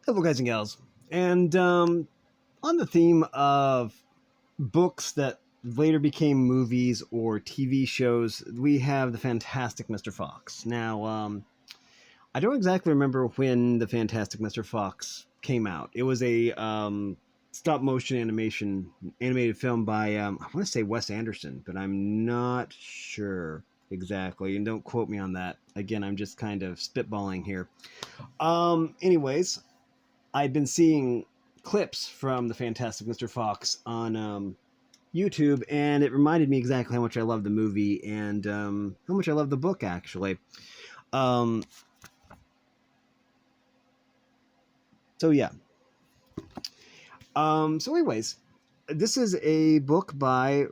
Hello, guys and gals. And on the theme of books that later became movies or TV shows, we have the Fantastic Mr. Fox. Now, I don't exactly remember when the Fantastic Mr. Fox came out. It was a stop motion animated film by I want to say Wes Anderson, but I'm not sure exactly. And don't quote me on that. Again, I'm just kind of spitballing here. Anyways, I've been seeing clips from the Fantastic Mr. Fox on YouTube, and it reminded me exactly how much I love the movie and how much I love the book, actually. Um, so, yeah. Anyways, this is a book by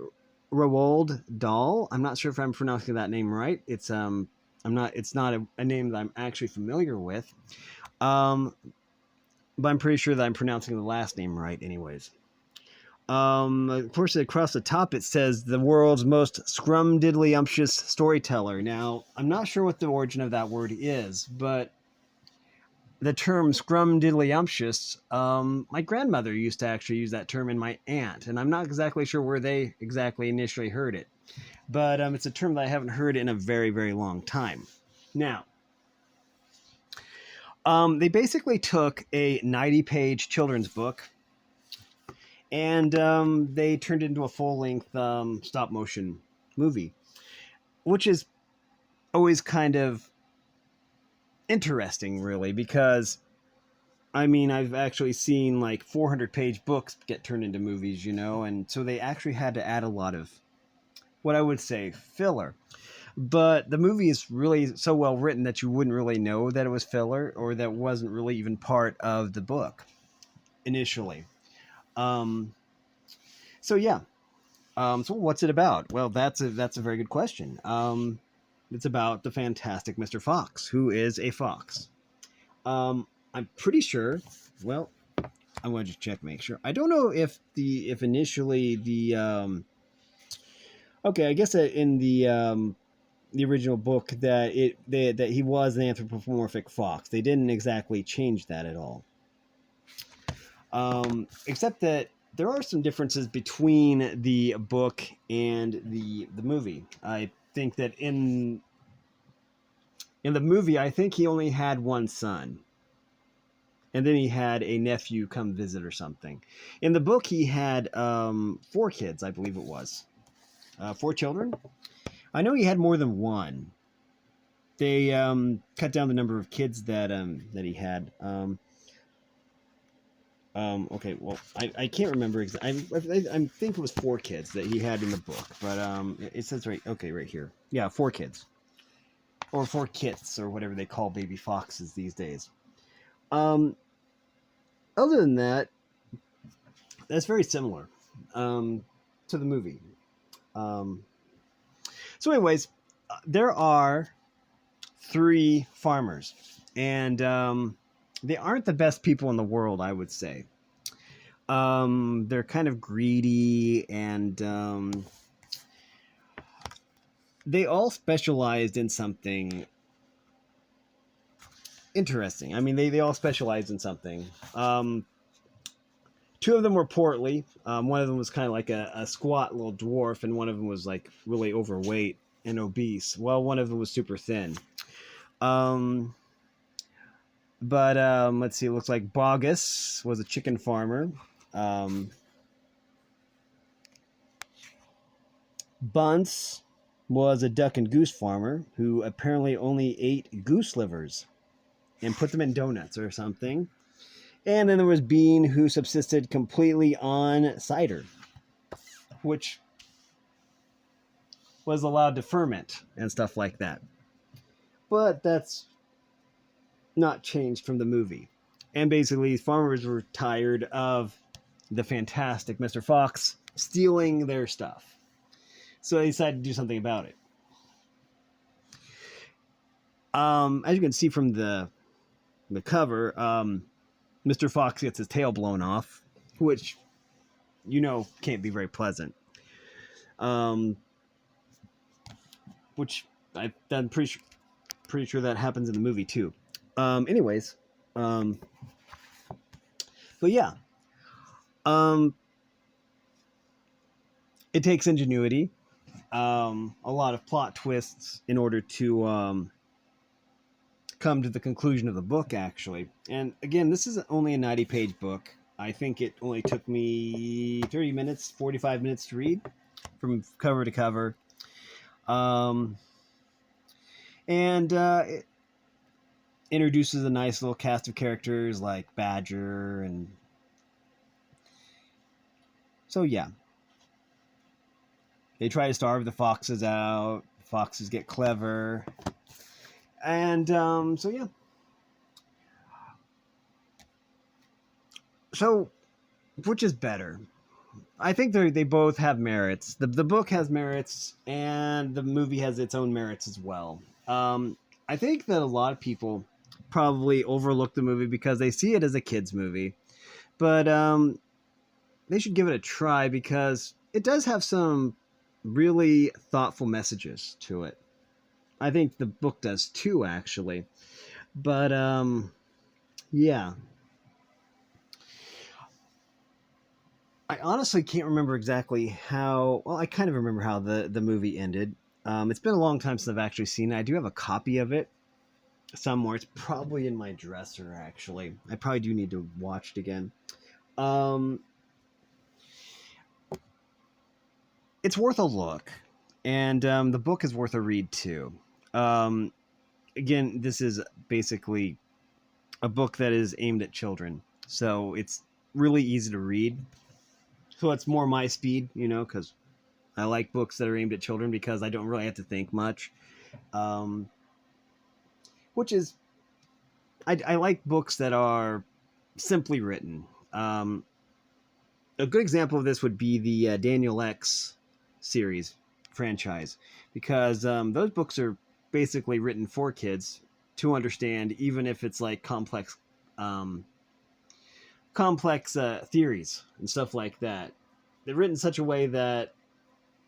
Roald Dahl. I'm not sure if I'm pronouncing that name right. It's not a name that I'm actually familiar with. But I'm pretty sure that I'm pronouncing the last name right, anyways. Of course, across the top it says the world's most scrumdiddlyumptious storyteller. Now, I'm not sure what the origin of that word is, but the term scrumdiddlyumptious, my grandmother used to actually use that term, and my aunt, and I'm not exactly sure where they exactly initially heard it, but it's a term that I haven't heard in a very, very long time. Now, they basically took a 90-page children's book and they turned it into a full-length stop-motion movie, which is always kind of interesting, really, because, I mean, I've actually seen like 400-page books get turned into movies, and so they actually had to add a lot of, what I would say, filler. But the movie is really so well written that you wouldn't really know that it was filler or that wasn't really even part of the book initially. So yeah. So what's it about? Well, that's a very good question. It's about the Fantastic Mr. Fox, who is a fox. I'm pretty sure. Well, I want to just check, make sure. I don't know if initially the okay, I guess in the original book that that he was an anthropomorphic fox. They didn't exactly change that at all. Except that there are some differences between the book and the movie. I think that in the movie, I think he only had one son, and then he had a nephew come visit or something. In the book, he had 4 kids, I believe it was, 4 children. I know he had more than one. They cut down the number of kids that he had. Okay, well, I can't remember exactly. I think it was 4 kids that he had in the book, but it says right here. Yeah, 4 kids, or 4 kits, or whatever they call baby foxes these days. Other than that, that's very similar to the movie. So, anyways, there are 3 farmers, and they aren't the best people in the world, I would say. They're kind of greedy, and they all specialized in something interesting. I mean, they all specialized in something. 2 of them were portly. One of them was kind of like a squat little dwarf, and one of them was like really overweight and obese. Well, one of them was super thin. But let's see. It looks like Bogus was a chicken farmer. Bunce was a duck and goose farmer who apparently only ate goose livers and put them in donuts or something. And then there was Bean, who subsisted completely on cider, which was allowed to ferment and stuff like that. But that's not changed from the movie. And basically, farmers were tired of the Fantastic Mr. Fox stealing their stuff. So they decided to do something about it. As you can see from the cover, Mr. Fox gets his tail blown off, which can't be very pleasant. Which I'm pretty sure that happens in the movie too. Anyways, But yeah, um, it takes ingenuity, a lot of plot twists in order to come to the conclusion of the book, actually. And again, this is only a 90-page book. I think it only took me 30 minutes, 45 minutes to read from cover to cover. Um, and it introduces a nice little cast of characters like Badger. And so, yeah, they try to starve the foxes out. Foxes get clever. And so, yeah. So, which is better? I think they both have merits. The book has merits, and the movie has its own merits as well. I think that a lot of people probably overlook the movie because they see it as a kids movie, but they should give it a try because it does have some really thoughtful messages to it. I think the book does too, actually. But yeah, I honestly can't remember exactly how. Well, I kind of remember how the movie ended. It's been a long time since I've actually seen it. I do have a copy of it somewhere. It's probably in my dresser, actually. I probably do need to watch it again. Um, it's worth a look, and the book is worth a read too. Um, Again, this is basically a book that is aimed at children, so it's really easy to read. So it's more my speed, because I like books that are aimed at children because I don't really have to think much. Um, which is, I like books that are simply written. A good example of this would be the Daniel X series franchise, because those books are basically written for kids to understand, even if it's like um, complex theories and stuff like that. They're written in such a way that,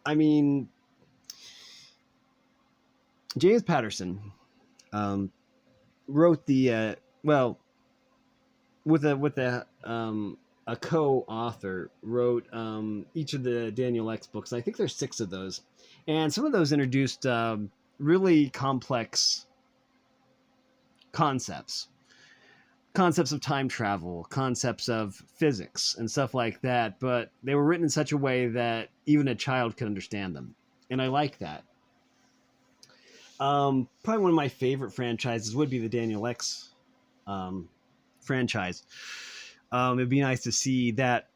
I mean, James Patterson um, wrote the well with a co-author wrote each of the Daniel X books. I think there's 6 of those, and some of those introduced really complex concepts, concepts of time travel, concepts of physics, and stuff like that. But they were written in such a way that even a child could understand them, and I like that. Probably one of my favorite franchises would be the Daniel X um, franchise. It'd be nice to see that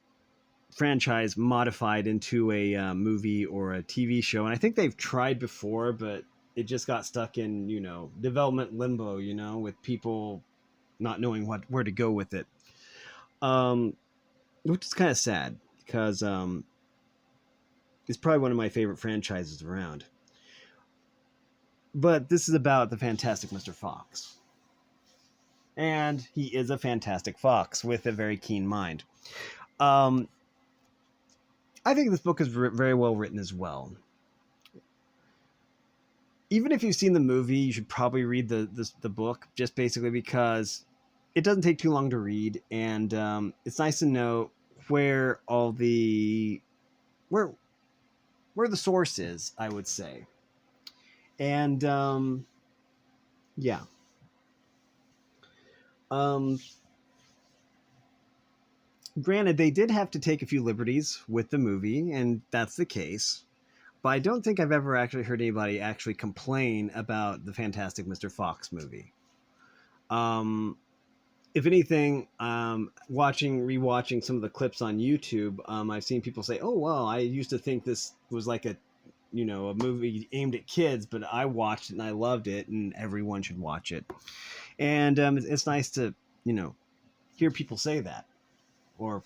franchise modified into a movie or a TV show. And I think they've tried before, but it just got stuck in, development limbo, with people not knowing where to go with it. Um, which is kind of sad because it's probably one of my favorite franchises around. But this is about the Fantastic Mr. Fox. And he is a fantastic fox with a very keen mind. Um, I think this book is very well written as well. Even if you've seen the movie, you should probably read the book, just basically because it doesn't take too long to read, and it's nice to know where all the where where the source is, I would say. And yeah, um, granted, they did have to take a few liberties with the movie, and that's the case. But I don't think I've ever actually heard anybody actually complain about the Fantastic Mr. Fox movie. Um, if anything, rewatching some of the clips on YouTube, I've seen people say, "Oh, well, I used to think this was like a movie aimed at kids, but I watched it and I loved it, and everyone should watch it." And it's nice to, hear people say that, or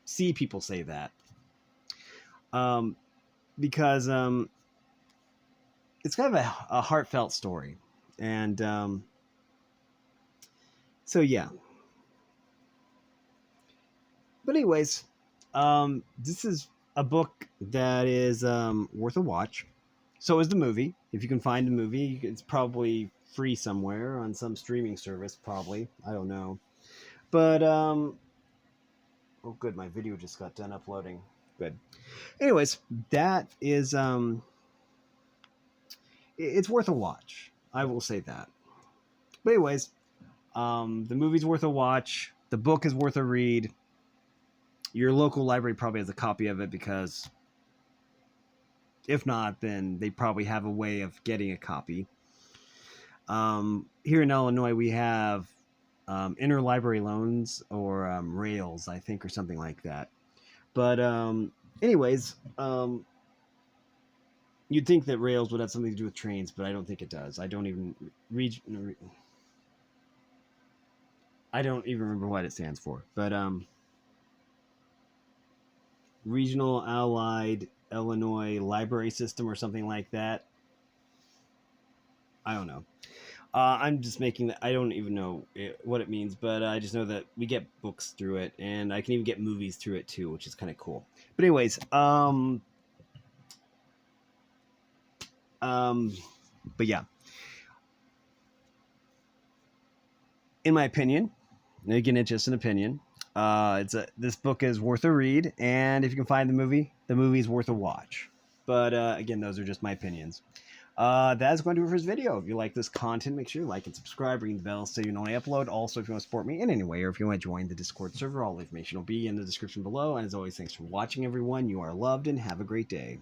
see people say that, um, because it's kind of a heartfelt story, and so yeah. But anyways, this is a book that is worth a watch. So is the movie. If you can find the movie, it's probably free somewhere on some streaming service. Probably, I don't know. But oh, good, my video just got done uploading. Good. Anyways, that is it's worth a watch. I will say that. But anyways, the movie's worth a watch. The book is worth a read. Your local library probably has a copy of it, because if not, then they probably have a way of getting a copy. Here in Illinois, we have interlibrary loans, or rails, I think, or something like that. But anyways, you'd think that rails would have something to do with trains, but I don't think it does. I don't even I don't even remember what it stands for. But Regional Allied Illinois Library System, or something like that. I don't know. I'm just making that. I don't even know what it means, but I just know that we get books through it, and I can even get movies through it too, which is kind of cool. But anyways, but yeah, in my opinion, and again, it's just an opinion. This book is worth a read, and if you can find the movie is worth a watch. But again, those are just my opinions. That's going to do it for this video. If you like this content, make sure you like and subscribe, ring the bell so you know when I upload. Also, if you want to support me in any way, or if you want to join the Discord server, all the information will be in the description below. And as always, thanks for watching, everyone. You are loved, and have a great day.